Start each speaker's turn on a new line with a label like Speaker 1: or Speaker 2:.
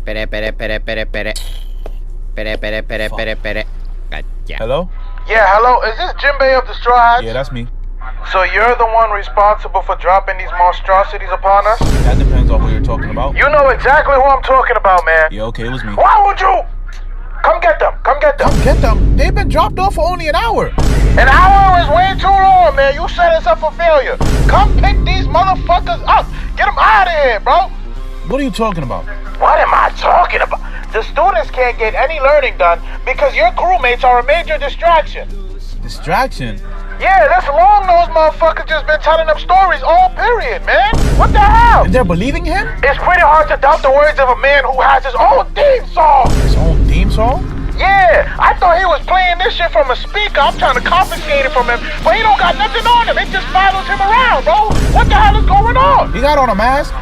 Speaker 1: Pere. Gotcha.
Speaker 2: Hello?
Speaker 3: Yeah, hello. Is this Jinbei of the Straw Hats?
Speaker 2: Yeah, that's me.
Speaker 3: So you're the one responsible for dropping these monstrosities upon us?
Speaker 2: That depends on who you're talking about.
Speaker 3: You know exactly who I'm talking about, man.
Speaker 2: Yeah, okay, it was me.
Speaker 3: Why would you? Come get them. Come get them.
Speaker 2: Come get them. They've been dropped off for only an hour.
Speaker 3: An hour is way too long, man. You set us up for failure. Come pick these motherfuckers up. Get them out of here, bro.
Speaker 2: What are you talking about?
Speaker 3: What am I talking about? The students can't get any learning done because your crewmates are a major distraction.
Speaker 2: Distraction?
Speaker 3: Yeah, this long-nosed motherfucker just been telling them stories all period, man. What the hell?
Speaker 2: And they're believing him?
Speaker 3: It's pretty hard to doubt the words of a man who has his own theme song.
Speaker 2: His own theme song?
Speaker 3: Yeah, I thought he was playing this shit from a speaker. I'm trying to confiscate it from him, but he don't got nothing on him. It just follows him around, bro. What the hell is going on?
Speaker 2: He got on a mask?